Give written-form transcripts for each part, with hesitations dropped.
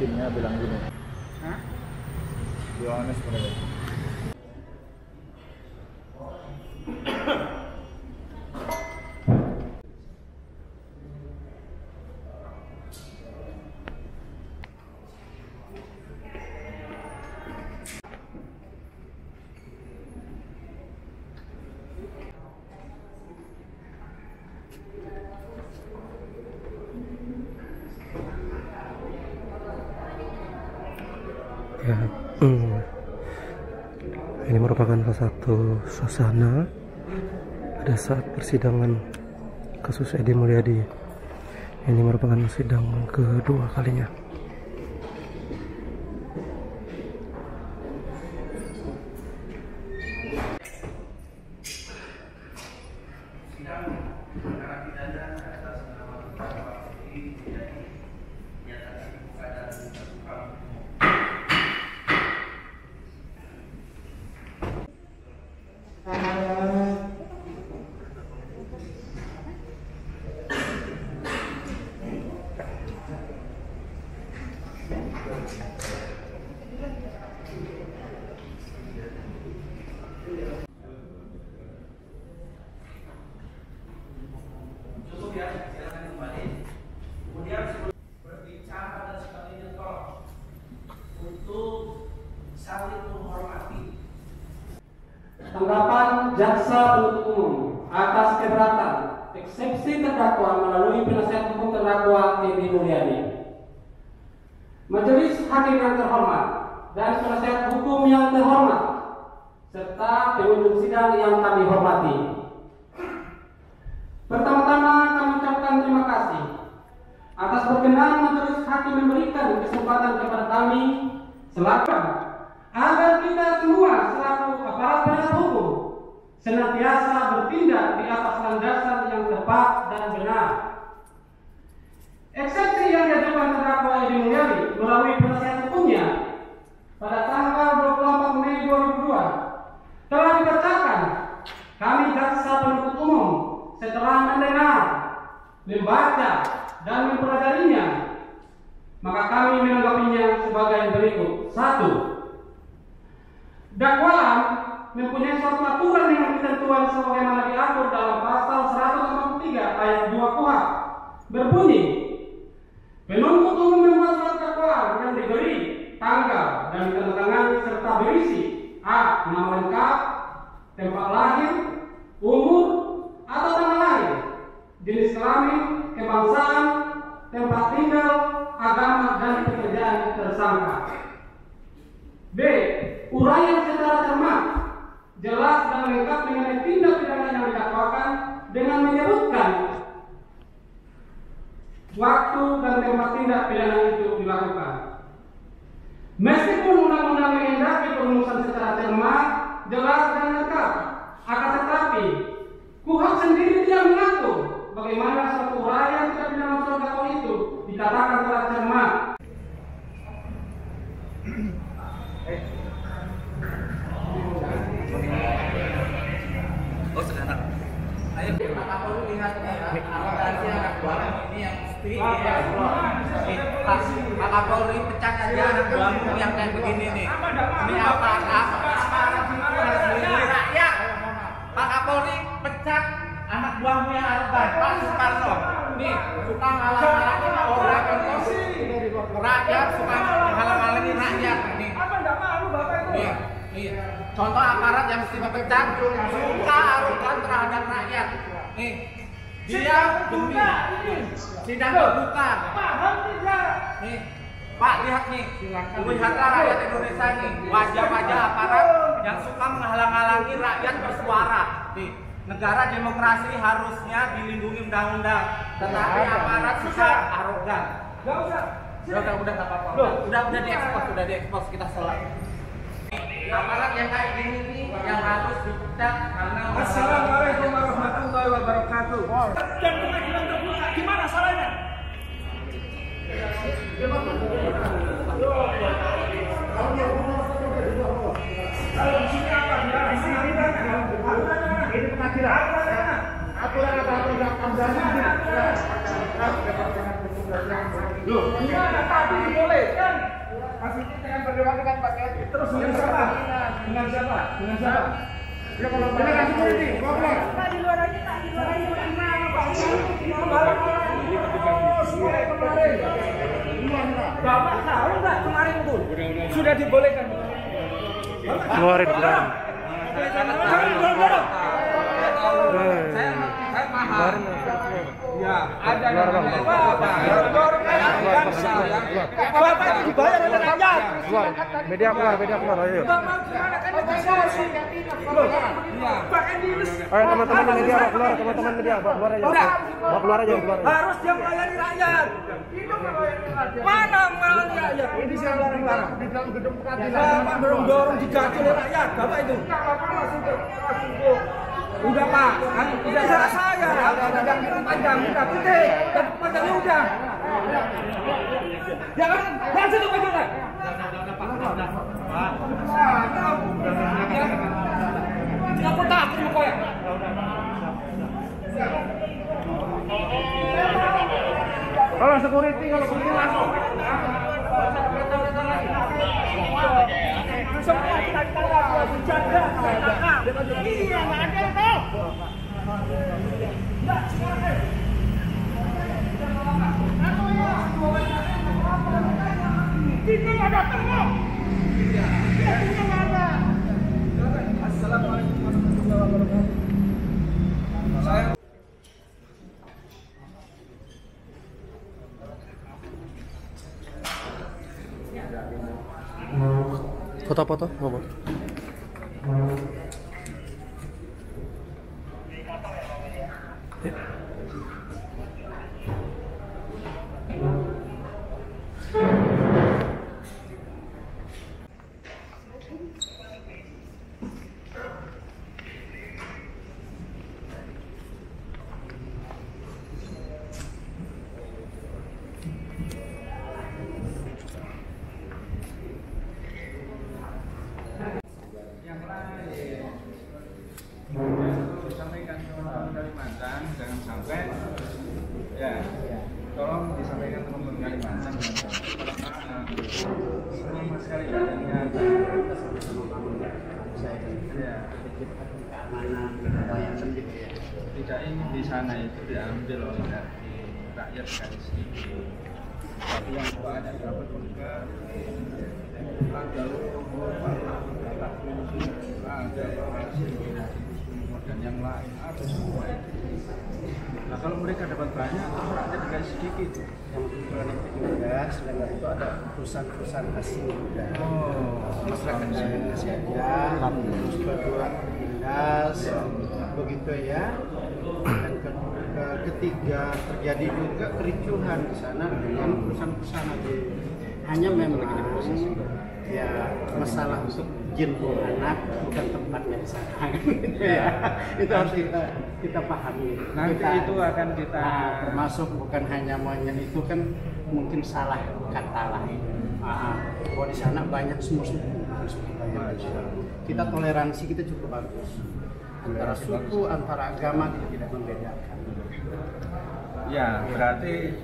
timnya bilang gini. Hah? Yohanes mereka. Ya, ini merupakan salah satu suasana pada saat persidangan kasus Edi Mulyadi. Ini merupakan sidang kedua kalinya. Tanggapan jaksa penuntut umum atas keberatan eksepsi terdakwa melalui penasihat hukum terdakwa Edi Mulyadi. Majelis hakim yang terhormat dan penasihat hukum yang terhormat serta pengunjung sidang yang kami hormati. Pertama-tama kami ucapkan terima kasih atas berkenan majelis hakim memberikan kesempatan kepada kami selaku agar kita semua selaku aparat penegak hukum senantiasa bertindak di atas landasan yang tepat dan benar. Eksepsi yang diajukan terdakwa Edi Mulyadi melalui penasihat hukumnya pada tanggal 24 Mei 2002 telah dibacakan. Kami jaksa penuntut umum setelah mendengar, membaca, dan mempelajarinya, maka kami menanggapinya sebagai berikut. 1. Dakwaan mempunyai suatu aturan dengan ketentuan sebagaimana diatur dalam pasal 143 ayat 2 KUHP berbunyi, penuntut umum membuat surat dakwaan yang diberi tanggal dan ditandatangani serta berisi a. Nama lengkap, tempat lahir, umur atau nama lain, jenis kelamin, kebangsaan, tempat tinggal, agama, dan pekerjaan tersangka. B. Uraian secara cermat, jelas dan lengkap mengenai tindak pidana yang didakwakan dengan menyebutkan waktu dan tempat tindak pidana itu dilakukan. Meskipun undang-undang mengendaki perumusan secara cermat, jelas dan lengkap, akan tetapi KUHP sendiri tidak mengatur bagaimana suatu uraian tindak pidana unsur dakwaan itu dikatakan telah cermat. Oh sekarang. Ayo Pak Kapolri lihat arogansi anak buahmu ini yang mesti Pak Kapolri pecat aja anak buahmu yang kayak begini nih. Ini apa harus melindungi rakyat. Pak Kapolri pecat anak buahmu yang arogan, Pak Suparno. Nih suka ngalang-ngalangin orang emosi. Rakyat suka ngalang-ngalangin rakyat nih. Apa enggak malu Bapak itu? Nih, contoh aparat yang mesti dipecat suka arogan terhadap rakyat. Nih, dia demi sidang terbuka. Paham tidak? Nih, Pak lihat nih, lihatlah rakyat Indonesia nih, wajah-wajah aparat yang suka menghalang-halangi rakyat bersuara. Nih, negara demokrasi harusnya dilindungi undang-undang, tetapi aparat suka arogan. Gak usah. Udah nggak apa-apa. Udah diekspos kita sholat. Aparat yang kayak gini nih yang harus dipecat karena Assalamualaikum warahmatullahi wabarakatuh. Dan pengadilan terbuka, gimana salahnya? Kalau di sini apa? Di sini ini pengadilan. Aturan apa? Loh, gimana tadi dibolehkan? Masih dengan berdebat dengan Pak Edi. Terus dengan siapa? Dengan siapa? Dengan siapa? Ya kalau dengan security, ngobrol. Pak di luar aja, Pak di luar aja. Gimana Pak? Bapak tahu nggak kemarin itu? Sudah dibolehkan. Keluarin. Saya paham. Ya, ada Keluar, Bang. Bapak itu dibayar oleh rakyat. Keluar. Media keluar, ayo. Bapak gimana kan negosiasi? Pak Edi Ayo teman-teman media, Pak, keluar, teman-teman media, Pak, keluar aja. Pak, keluar aja. harus dia melayani rakyat. Mana melayani rakyat? Ini saya larang-larang. Di dalam gedung pengadilan. Bapak dorong digaji oleh rakyat. Bapak itu. Udah Pak, kan udah salah saya. Panjang udah titik. Dan panjangnya udah. Jangan situ panjangnya. Kenapa takut sama kau ya? Kalau security langsung. Semua kita tangkap, dijaga, iya, nggak ada tuh. Kita nggak datang kok. Kita nggak ada. Assalamualaikum warahmatullahi wabarakatuh. Foto-foto, ngomong. Disampaikan ke teman-teman Kalimantan, jangan sampai ya, tolong disampaikan teman-teman Kalimantan sama sekali ya, tidak ingin di sana itu diambil oleh rakyat sekali sedikit, tapi yang banyak dapat juga ada dan yang lain ada semua itu. Nah kalau mereka dapat banyak, rakyat dikasih sedikit. Yang itu juga selain itu ada perusahaan asing juga. Masyarakat Indonesia aja, terus kedua dinas, begitu ya. Dan ketiga terjadi juga kericuhan di sana dengan perusahaan-perusahaan aja. Hanya memang ya masalah untuk jin anak bukan tempatnya di sana. Ya. Itu harus kita pahami. Nanti itu akan kita termasuk bukan hanya monyet itu kan mungkin salah kata lah. Bahwa di sana banyak semua suku banyak. Kita toleransi kita cukup bagus. Antara suku, antara agama kita tidak membedakan. Ya, berarti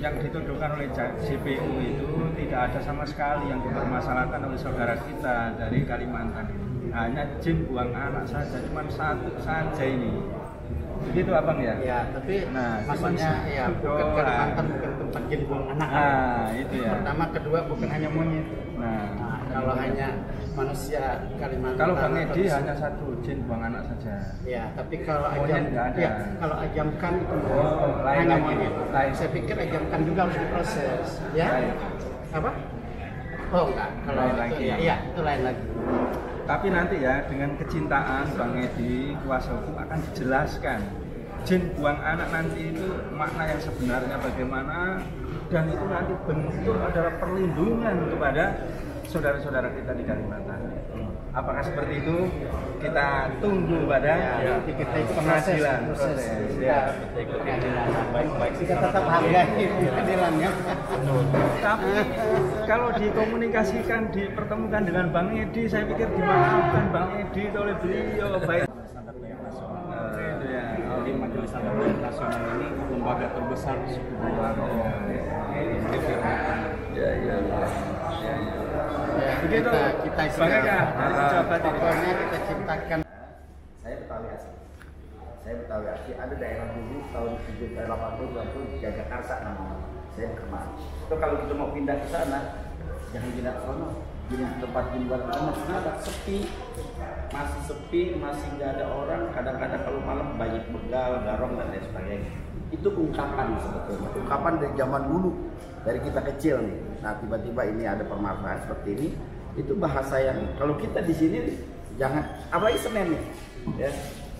yang dituduhkan oleh JPU itu tidak ada sama sekali yang dipermasalahkan oleh saudara kita dari Kalimantan ini. Hanya jin buang anak saja, cuma satu saja ini. Begitu abang ya? Ya, tapi maksudnya ya bukan Kalimantan bukan tempat jin buang anak. Itu ya. Pertama, kedua bukan hanya monyet. Kalau hanya manusia Kalimantan. Kalau Bang Edi hanya satu jin buang anak saja. Ya, tapi kalau monyet nggak ada. Ya, kalau ajamkan itu lain hanya lagi. monyet. Saya pikir ajamkan juga harus diproses. Ya? Lain. Apa? Oh enggak. Kalau lain itu lagi. ya, itu lain lagi. Tapi nanti ya dengan kecintaan Bang Edi, kuasa hukum akan dijelaskan jin buang anak nanti itu makna yang sebenarnya bagaimana, dan itu nanti bentuk adalah perlindungan kepada saudara-saudara kita di Kalimantan. Apakah seperti itu? Kita tunggu pada kita itu pengadilan proses. Ya. Ikut pengadilan. Baik-baik kita tetap hargai pengadilannya. Tapi kalau dikomunikasikan, dipertemukan dengan Bang Edi, saya pikir dimaafkan Bang Edi oleh beliau baik. Standar Bayan Nasional. Jadi Majelis Standar Bayan Nasional ini lembaga terbesar di suku Buang. Ya. Begitu kita coba pokoknya kita ciptakan. Saya Betawi asli. Ada daerah dulu tahun 80 Jagakarsa namanya. Saya Kemang. Itu kalau kita mau pindah ke sana, jangan pindah ke sana. Di tempat di luar sana masih ada sepi, masih nggak ada orang. Kadang-kadang kalau malam banyak begal, garong dan lain sebagainya. Itu ungkapan sebetulnya. Ungkapan dari zaman dulu, dari kita kecil nih. Nah tiba-tiba ini ada permasalahan seperti ini. Itu bahasa yang kalau kita di sini jangan, apalagi Senen nih. Ya.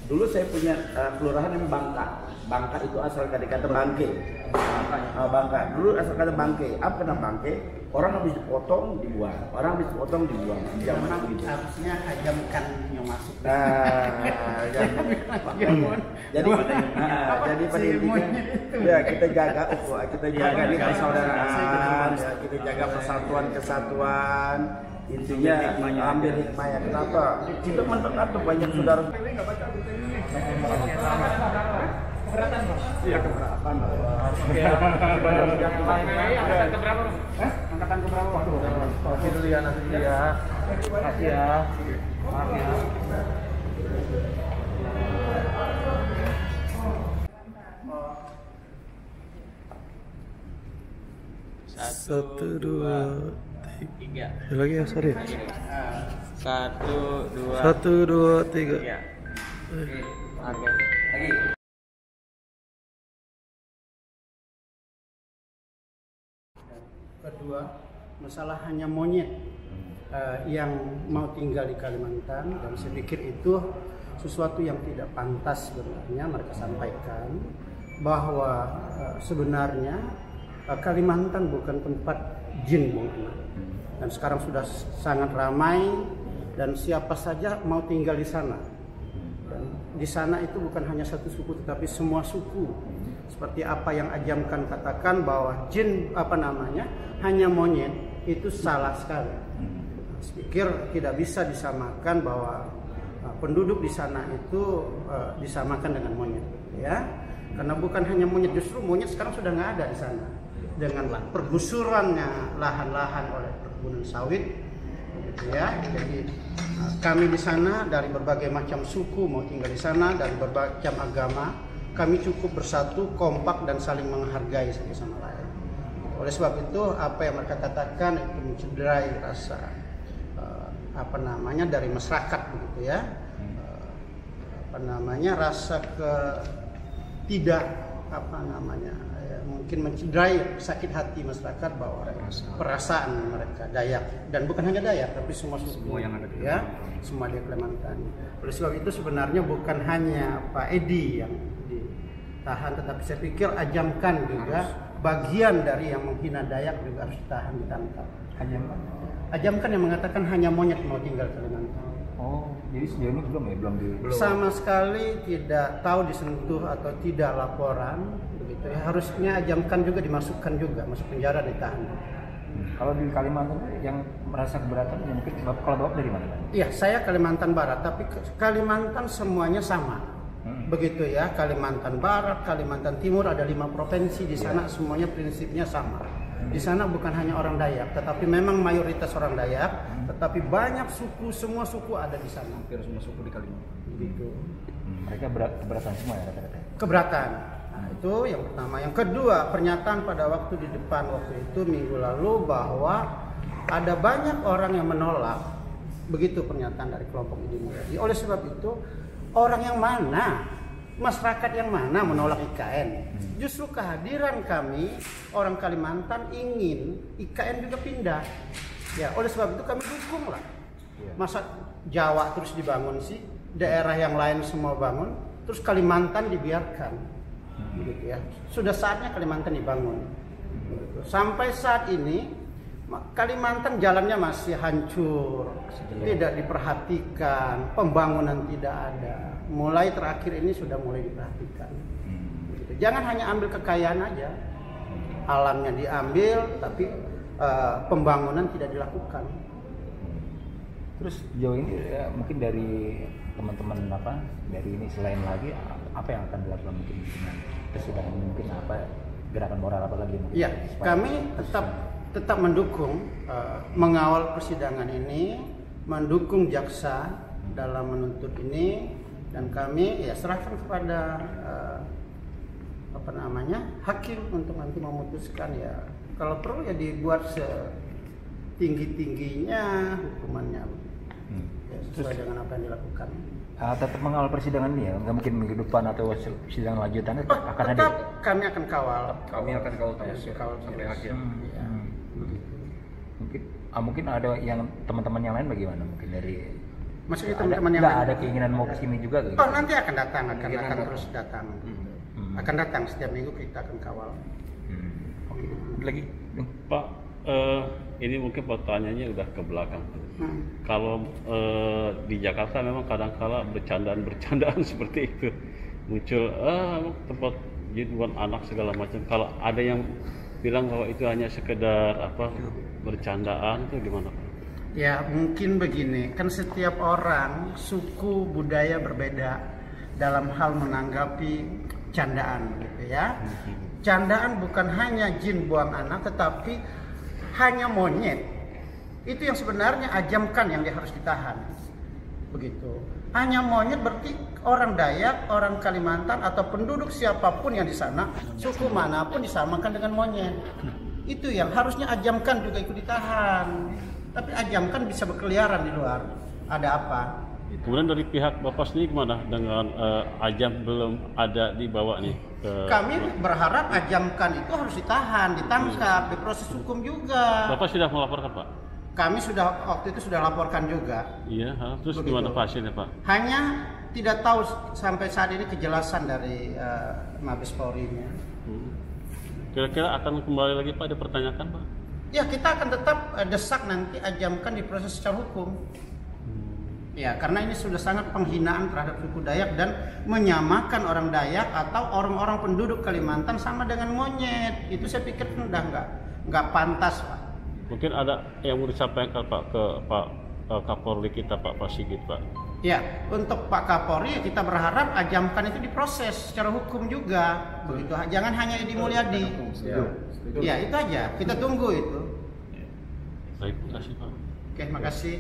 Dulu saya punya kelurahan yang Bangka itu asal dari kata bangke. Bangka. Dulu asal kata bangke. Apa nama bangke? Orang habis dipotong dibuang. Zaman itu harusnya ajamkan yang masuk. Jadi pada intinya ya kita jaga nih persaudaraan, ya, kita jaga kesatuan. Intinya ambil hikmahnya. Kenapa? Kita mendengar tuh banyak saudara. Iya, keberatan. Angkatan keberapa? Oke dulu ya, nanti ya. Makasih ya. Maaf ya. Satu, dua, tiga. Lagi ya, sorry. 1, 2, 1, 2, 3. Oke. Lagi. Kedua, masalah hanya monyet yang mau tinggal di Kalimantan, dan saya pikir itu sesuatu yang tidak pantas sebenarnya mereka sampaikan, bahwa sebenarnya Kalimantan bukan tempat jin, Bung Eman. Dan sekarang sudah sangat ramai dan siapa saja mau tinggal di sana. Dan di sana itu bukan hanya satu suku tetapi semua suku. Seperti apa yang Ajamkan katakan bahwa jin hanya monyet, itu salah sekali. Saya pikir tidak bisa disamakan bahwa penduduk di sana itu disamakan dengan monyet, ya. Karena bukan hanya monyet, justru monyet sekarang sudah nggak ada di sana. Dengan pergusurannya lahan-lahan oleh perkebunan sawit, gitu ya. Jadi kami di sana dari berbagai macam suku mau tinggal di sana, dari berbagai macam agama, kami cukup bersatu, kompak dan saling menghargai satu sama lain. Oleh sebab itu apa yang mereka katakan itu mencederai rasa dari masyarakat, begitu ya. Rasa mungkin mencederai sakit hati masyarakat bahwa perasaan mereka Dayak, dan bukan hanya Dayak tapi semua suku yang ada ya, semua di Kalimantan. Oleh sebab itu sebenarnya bukan hanya Pak Edi yang ditahan, tetapi saya pikir Ajamkan juga bagian dari yang menghina Dayak juga harus ditahan, ditangkap. Ajamkan yang mengatakan hanya monyet mau tinggal di Kalimantan. Oh, jadi sejauh ini belum sama sekali tidak tahu disentuh atau tidak laporan, begitu ya. Harusnya Ajamkan juga dimasukkan juga, masuk penjara, ditahan. Kalau di Kalimantan yang merasa keberatan, ya mungkin kalau Bapak dari mana? Iya, saya Kalimantan Barat, tapi Kalimantan semuanya sama. Begitu ya, Kalimantan Barat, Kalimantan Timur, ada 5 provinsi di sana, semuanya prinsipnya sama. Di sana bukan hanya orang Dayak, tetapi memang mayoritas orang Dayak, tetapi banyak suku, semua suku ada di sana. Hampir semua suku di Kalimantan. Gitu. Mereka keberatan semua ya kata-kata. Keberatan. Nah, itu yang pertama. Yang kedua, pernyataan pada waktu di depan waktu itu minggu lalu bahwa ada banyak orang yang menolak. Begitu pernyataan dari kelompok Edi Mulyadi. Oleh sebab itu, orang yang mana, masyarakat yang mana menolak IKN? Justru kehadiran kami orang Kalimantan ingin IKN juga pindah. Ya, oleh sebab itu kami dukung lah. Masa Jawa terus dibangun sih, daerah yang lain semua bangun, terus Kalimantan dibiarkan. Begitu ya. Sudah saatnya Kalimantan dibangun. Begitu. Sampai saat ini Kalimantan jalannya masih hancur, tidak diperhatikan, pembangunan tidak ada. Mulai terakhir ini sudah mulai diperhatikan. Begitu. Jangan hanya ambil kekayaan aja, alamnya diambil, tapi pembangunan tidak dilakukan. Terus jauh ini ya, mungkin dari teman-teman dari ini selain lagi apa yang akan dilakukan mungkin dengan persidangan mungkin apa gerakan moral apa lagi mungkin? Ya, kami tetap mendukung mengawal persidangan ini, mendukung jaksa dalam menuntut ini, dan kami ya serahkan kepada hakim untuk nanti memutuskan ya. Kalau perlu ya dibuat setinggi-tingginya hukumannya ya, sesuai dengan apa yang dilakukan. Tetap mengawal persidangan ini ya, nggak mungkin minggu depan atau persidangan lanjutannya akan ada. Tetap kami akan kawal. Kami akan kawal terus sampai akhir. Ya. Mungkin ada yang teman-teman yang lain bagaimana mungkin dari maksudnya teman-teman yang lain ada keinginan mau kesini juga gitu? Nanti akan datang terus datang. Akan datang setiap minggu kita akan kawal. Lagi Pak, ini mungkin pertanyaannya udah ke belakang. Kalau di Jakarta memang kadang-kala bercandaan seperti itu muncul tempat jiduan anak segala macam. Kalau ada yang bilang bahwa itu hanya sekedar bercandaan, itu gimana Pak? Ya mungkin begini, kan setiap orang suku budaya berbeda dalam hal menanggapi candaan gitu ya. Candaan bukan hanya jin buang anak, tetapi hanya monyet. Itu yang sebenarnya ajamkan yang dia harus ditahan. Begitu. Hanya monyet berarti orang Dayak, orang Kalimantan atau penduduk siapapun yang di sana, suku manapun disamakan dengan monyet. Itu yang harusnya ajamkan juga ikut ditahan. Tapi ajamkan bisa berkeliaran di luar. Ada apa? Kemudian dari pihak Bapak sendiri gimana dengan ajam belum ada dibawa nih? Kami berharap ajamkan itu harus ditahan, ditangkap, diproses hukum juga. Bapak sudah melaporkan Pak? Kami waktu itu sudah laporkan juga. Iya, terus begitu. Gimana Pak hasilnya Pak? Hanya tidak tahu sampai saat ini kejelasan dari Mabes Polri-nya. Kira-kira akan kembali lagi Pak dipertanyakan Pak? Ya kita akan tetap desak nanti ajamkan diproses secara hukum. Ya, karena ini sudah sangat penghinaan terhadap suku Dayak dan menyamakan orang Dayak atau orang-orang penduduk Kalimantan sama dengan monyet. Itu saya pikir udah nggak pantas, Pak. Mungkin ada yang mau disampaikan Pak ke Pak Kapolri kita Pak Sigit Pak. Ya, untuk Pak Kapolri kita berharap ajamkan itu diproses secara hukum juga. Begitu. Jangan hanya Edi Mulyadi. Ya, itu aja. Kita tunggu itu. Baik, terima kasih Pak. Oke, makasih.